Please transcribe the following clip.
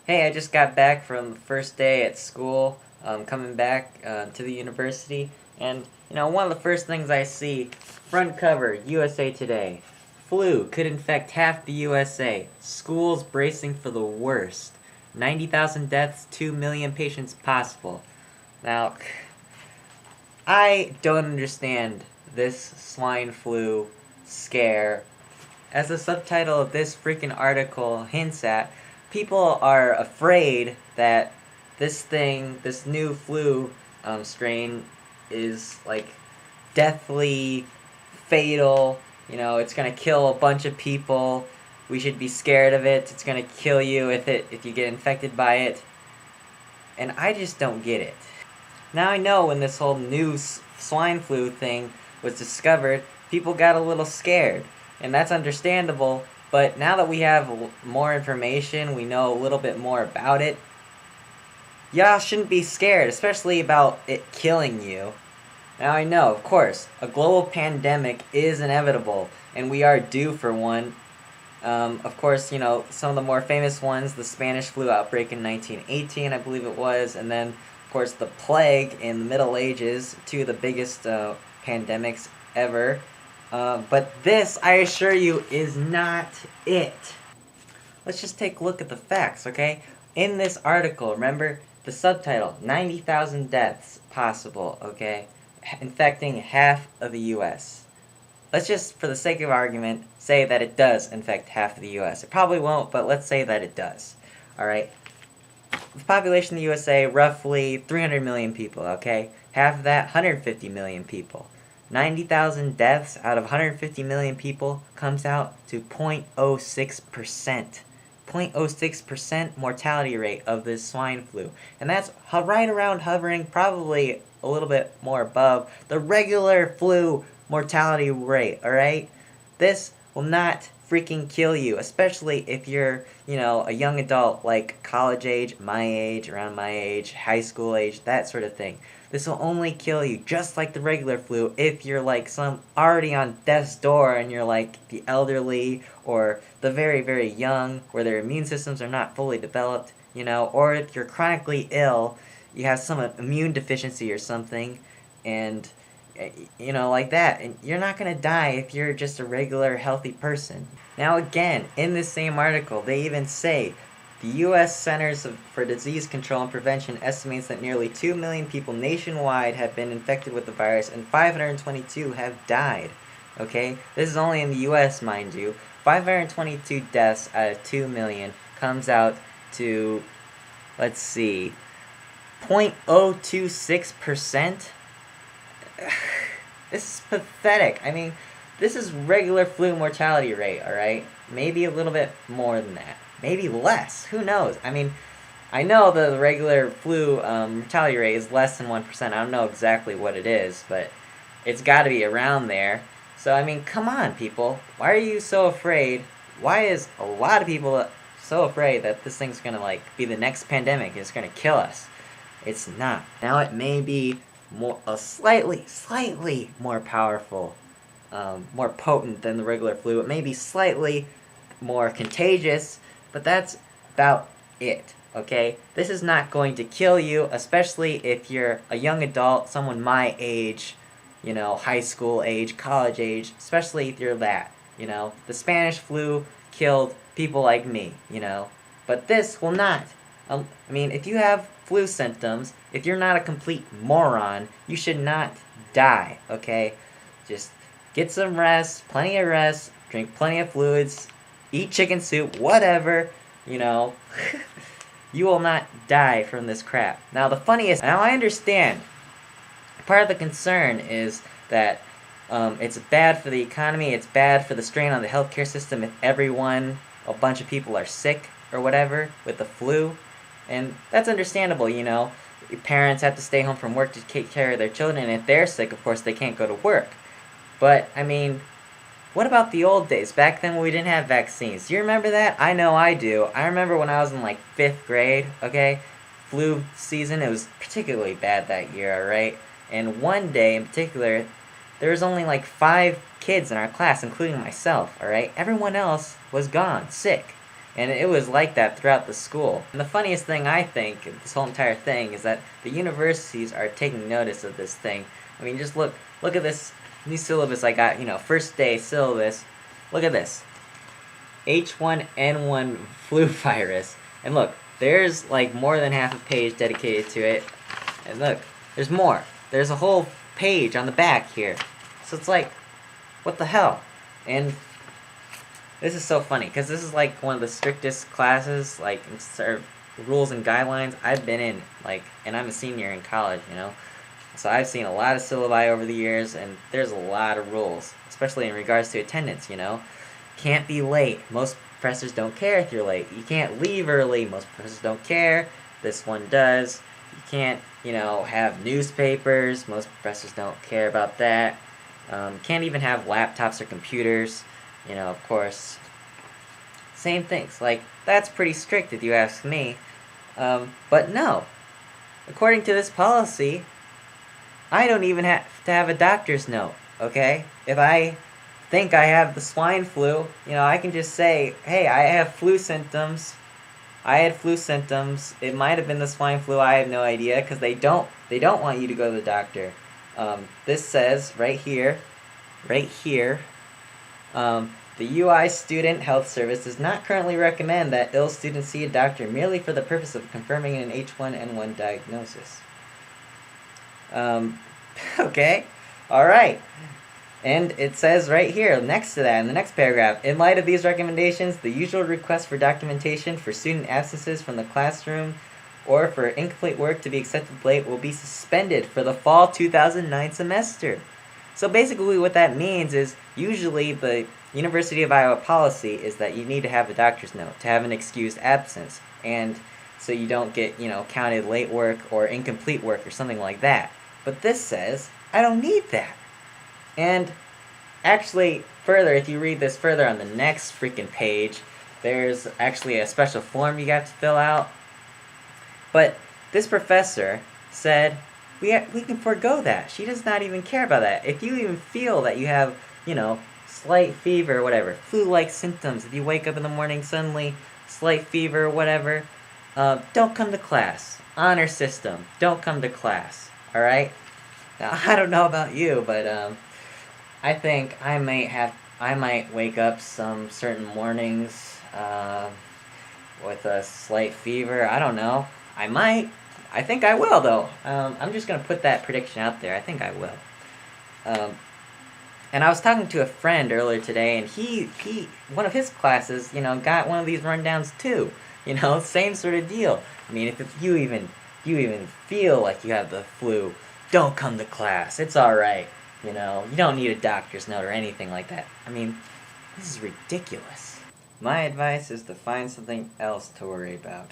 Hey, I just got back from the first day at school, coming back to the university, and one of the first things I see, front cover, USA Today. Flu could infect half the USA. Schools bracing for the worst. 90,000 deaths, 2 million patients possible. Now, I don't understand this swine flu scare. As the subtitle of this freaking article hints at, people are afraid that this new flu strain, is like deathly fatal. It's gonna kill a bunch of people. We should be scared of it. It's gonna kill you if you get infected by it. And I just don't get it. Now I know when this whole new swine flu thing was discovered, people got a little scared. And that's understandable, but now that we have more information, we know a little bit more about it, y'all shouldn't be scared, especially about it killing you. Now I know, of course, a global pandemic is inevitable, and we are due for one. Of course, some of the more famous ones, the Spanish flu outbreak in 1918, I believe it was, and then, of course, the plague in the Middle Ages, two of the biggest pandemics ever. But this, I assure you, is not it. Let's just take a look at the facts, okay? In this article, remember, the subtitle, 90,000 deaths possible, okay? Infecting half of the U.S. Let's just, for the sake of argument, say that it does infect half of the U.S. It probably won't, but let's say that it does, alright? The population of the USA, roughly 300 million people, okay? Half of that, 150 million people. 90,000 deaths out of 150 million people comes out to 0.06%. 0.06% mortality rate of this swine flu. And that's right around hovering, probably a little bit more above the regular flu mortality rate, alright? This will not freaking kill you, especially if you're, a young adult, like college age, around my age, high school age, that sort of thing. This will only kill you, just like the regular flu, if you're like some already on death's door and you're like the elderly or the very, very young, where their immune systems are not fully developed, or if you're chronically ill, you have some immune deficiency or something, and like that. And you're not going to die if you're just a regular healthy person. Now again, in this same article, they even say the U.S. Centers for Disease Control and Prevention estimates that nearly 2 million people nationwide have been infected with the virus and 522 have died. Okay? This is only in the U.S., mind you. 522 deaths out of 2 million comes out to, let's see, 0.026%? This is pathetic. I mean, this is regular flu mortality rate, alright? Maybe a little bit more than that. Maybe less. Who knows? I mean, I know the regular flu mortality rate is less than 1%. I don't know exactly what it is, but it's got to be around there. So, I mean, come on, people. Why are you so afraid? Why is a lot of people so afraid that this thing's going to, be the next pandemic? It's going to kill us. It's not. Now, it may be slightly more powerful, more potent than the regular flu. It may be slightly more contagious, but that's about it, okay? This is not going to kill you, especially if you're a young adult, someone my age, high school age, college age, especially if you're that, The Spanish flu killed people like me, But this will not. If you have flu symptoms, if you're not a complete moron, you should not die, okay? Just get some rest, plenty of rest, drink plenty of fluids, eat chicken soup, whatever, You will not die from this crap. Now I understand, part of the concern is that it's bad for the economy, it's bad for the strain on the healthcare system if a bunch of people are sick or whatever with the flu. And that's understandable, Parents have to stay home from work to take care of their children, and if they're sick, of course, they can't go to work. But, what about the old days, back then when we didn't have vaccines? Do you remember that? I know I do. I remember when I was in, 5th grade, okay? Flu season, it was particularly bad that year, alright? And one day in particular, there was only, 5 kids in our class, including myself, alright? Everyone else was gone, sick. And it was like that throughout the school. And the funniest thing I think, this whole entire thing, is that the universities are taking notice of this thing. I mean, just look at this new syllabus I got, first day syllabus. Look at this. H1N1 flu virus. And look, there's like more than half a page dedicated to it. And look, there's more. There's a whole page on the back here. So it's like, what the hell? And this is so funny, because this is like one of the strictest classes, like, sort of rules and guidelines I've been in, like, and I'm a senior in college, So I've seen a lot of syllabi over the years, and there's a lot of rules, especially in regards to attendance, Can't be late. Most professors don't care if you're late. You can't leave early. Most professors don't care. This one does. You can't, have newspapers. Most professors don't care about that. Can't even have laptops or computers. Of course, same things. Like, that's pretty strict if you ask me. But no. According to this policy, I don't even have to have a doctor's note, okay? If I think I have the swine flu, I can just say, hey, I have flu symptoms. I had flu symptoms. It might have been the swine flu. I have no idea, because they don't want you to go to the doctor. This says right here, the UI Student Health Service does not currently recommend that ill students see a doctor merely for the purpose of confirming an H1N1 diagnosis. Okay, alright. And it says right here, next to that, in the next paragraph, in light of these recommendations, the usual request for documentation for student absences from the classroom or for incomplete work to be accepted late will be suspended for the fall 2009 semester. So basically what that means is, usually the University of Iowa policy is that you need to have a doctor's note to have an excused absence, and so you don't get, counted late work or incomplete work or something like that. But this says, I don't need that. And actually, further, if you read this further on the next freaking page, there's actually a special form you have to fill out. But this professor said, we can forego that. She does not even care about that. If you even feel that you have, slight fever or whatever, flu-like symptoms, if you wake up in the morning suddenly, slight fever or whatever, don't come to class. Honor system. Don't come to class. Alright? Now, I don't know about you, but I think I might wake up some certain mornings with a slight fever. I don't know. I might. I think I will, though. I'm just going to put that prediction out there. I think I will. And I was talking to a friend earlier today, and he one of his classes, got one of these rundowns too. Same sort of deal. I mean, if you even feel like you have the flu, don't come to class. It's all right. You don't need a doctor's note or anything like that. I mean, this is ridiculous. My advice is to find something else to worry about.